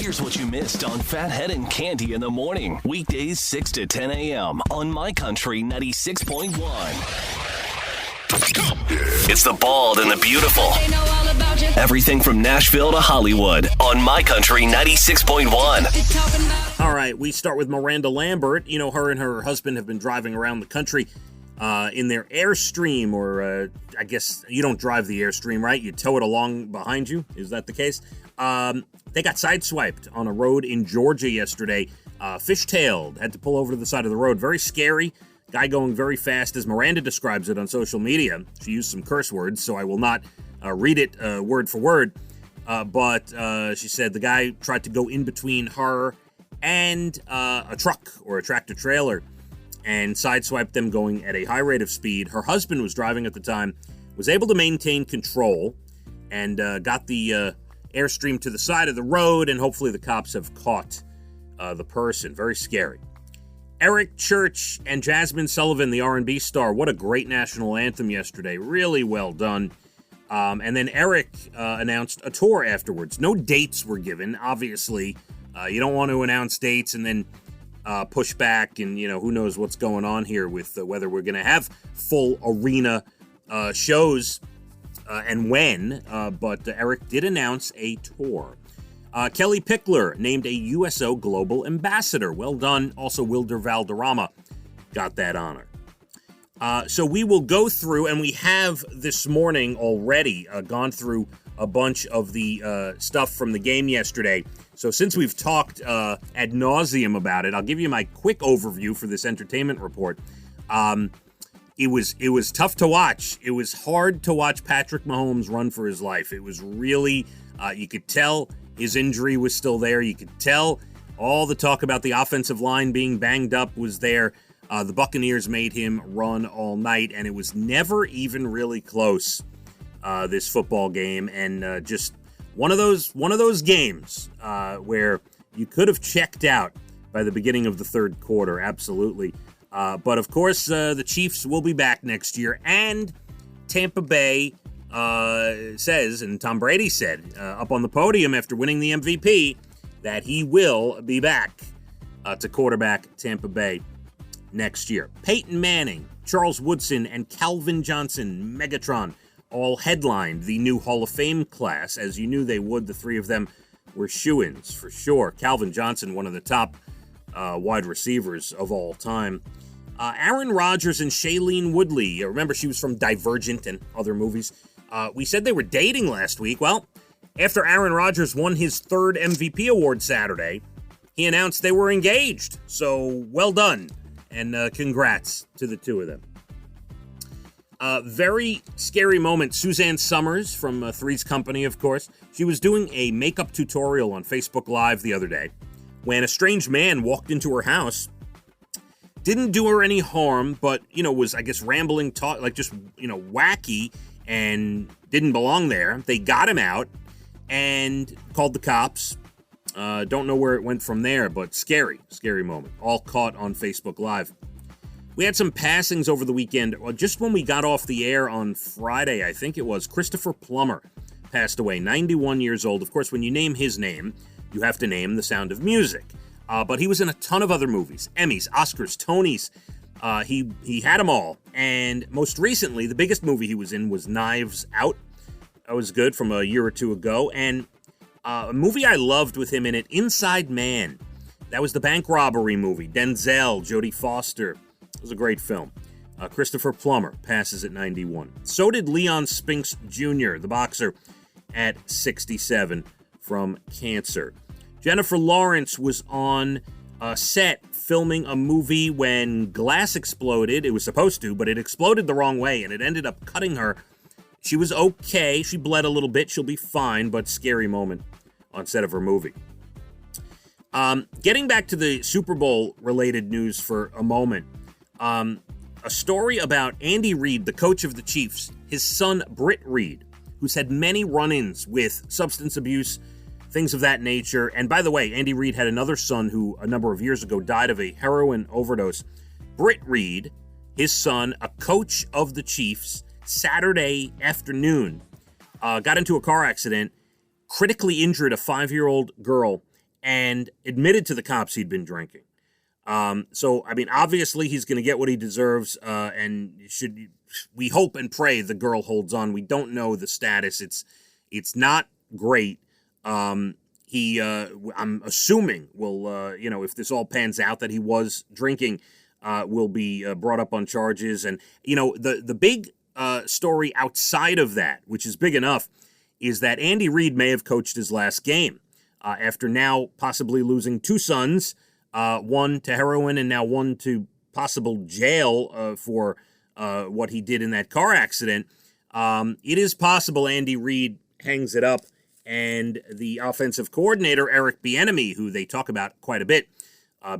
Here's what you missed on Phathead and Cande in the morning. Weekdays 6 to 10 a.m. on My Country 96.1. It's the bald and the beautiful. Everything from Nashville to Hollywood on My Country 96.1. All right, we start with Miranda Lambert. You know, her and her husband have been driving around the country in their Airstream, or I guess you don't drive the Airstream, right? You tow it along behind you. Is that the case? They got sideswiped on a road in Georgia yesterday. Fishtailed, had to pull over to the side of the road. Very scary. Guy going very fast, as Miranda describes it on social media. She used some curse words, so I will not read it word for word. But she said the guy tried to go in between her and a truck or a tractor trailer and sideswiped them going at a high rate of speed. Her husband was driving at the time, was able to maintain control, and got the Airstream to the side of the road, and hopefully the cops have caught the person. Very scary. Eric Church and Jasmine Sullivan, the R&B star, what a great national anthem yesterday. Really well done. And then Eric announced a tour afterwards. No dates were given, obviously. You don't want to announce dates and then push back, and, you know, who knows what's going on here with whether we're going to have full arena shows and when. But Eric did announce a tour. Kelly Pickler named a USO Global Ambassador. Well done. Also, Wilder Valderrama got that honor. So we will go through, and we have this morning already gone through a bunch of the stuff from the game yesterday. So since we've talked ad nauseum about it, I'll give you my quick overview for this entertainment report. It was tough to watch. It was hard to watch Patrick Mahomes run for his life. It was really, you could tell his injury was still there. You could tell all the talk about the offensive line being banged up was there. The Buccaneers made him run all night, and it was never even really close, this football game. And just one of those games where you could have checked out by the beginning of the third quarter. Absolutely. But of course, the Chiefs will be back next year, and Tampa Bay says, and Tom Brady said up on the podium after winning the MVP, that he will be back to quarterback Tampa Bay next year. Peyton Manning, Charles Woodson, and Calvin Johnson, Megatron, all headlined the new Hall of Fame class. As you knew they would, the three of them were shoo-ins for sure. Calvin Johnson, one of the top wide receivers of all time. Aaron Rodgers and Shailene Woodley, remember she was from Divergent and other movies. We said they were dating last week. Well, after Aaron Rodgers won his third MVP award Saturday, he announced they were engaged. So well done, and congrats to the two of them. Very scary moment. Suzanne Summers from Three's Company, of course. She was doing a makeup tutorial on Facebook Live the other day when a strange man walked into her house. Didn't do her any harm, but, you know, was, I guess, rambling, talk, like just, you know, wacky, and didn't belong there. They got him out and called the cops. Don't know where it went from there, but scary moment. All caught on Facebook Live. We had some passings over the weekend. Just when we got off the air on Friday, I think it was, Christopher Plummer passed away, 91 years old. Of course, when you name his name, you have to name The Sound of Music. But he was in a ton of other movies, Emmys, Oscars, Tonys. He had them all. And most recently, the biggest movie he was in was Knives Out. That was good, from a year or two ago. And a movie I loved with him in it, Inside Man. That was the bank robbery movie. Denzel, Jodie Foster. It was a great film. Christopher Plummer passes at 91. So did Leon Spinks Jr., the boxer, at 67 from cancer. Jennifer Lawrence was on a set filming a movie when glass exploded. It was supposed to, but it exploded the wrong way, and it ended up cutting her. She was okay. She bled a little bit. She'll be fine, but scary moment on set of her movie. Getting back to the Super Bowl-related news for a moment. A story about Andy Reid, the coach of the Chiefs, his son Britt Reid, who's had many run-ins with substance abuse, things of that nature. And by the way, Andy Reid had another son who a number of years ago died of a heroin overdose. Britt Reid, his son, a coach of the Chiefs, Saturday afternoon, got into a car accident, critically injured a 5-year-old girl, and admitted to the cops he'd been drinking. So, I mean, obviously he's going to get what he deserves, and we hope and pray the girl holds on. We don't know the status. It's not great. I'm assuming will, if this all pans out that he was drinking, will be brought up on charges. And, the big story outside of that, which is big enough, is that Andy Reid may have coached his last game after now possibly losing two sons, one to heroin and now one to possible jail for what he did in that car accident. It is possible Andy Reid hangs it up and the offensive coordinator, Eric Bieniemy, who they talk about quite a bit,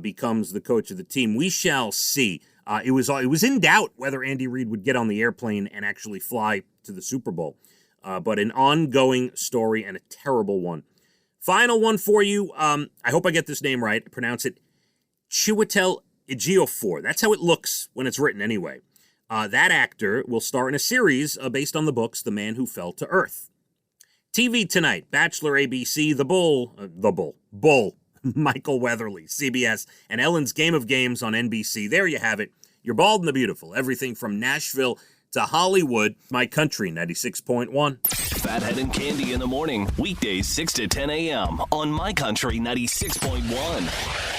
becomes the coach of the team. We shall see. It was in doubt whether Andy Reid would get on the airplane and actually fly to the Super Bowl. But an ongoing story and a terrible one. Final one for you. I hope I get this name right. Pronounce it Chiwetel Ejiofor. That's how it looks when it's written anyway. That actor will star in a series based on the books The Man Who Fell to Earth. TV tonight, Bachelor ABC, The Bull, Michael Weatherly, CBS, and Ellen's Game of Games on NBC. There you have it. You're Bald and the Beautiful. Everything from Nashville to Hollywood. My Country 96.1. Phathead and Cande in the morning, weekdays 6 to 10 a.m. on My Country 96.1.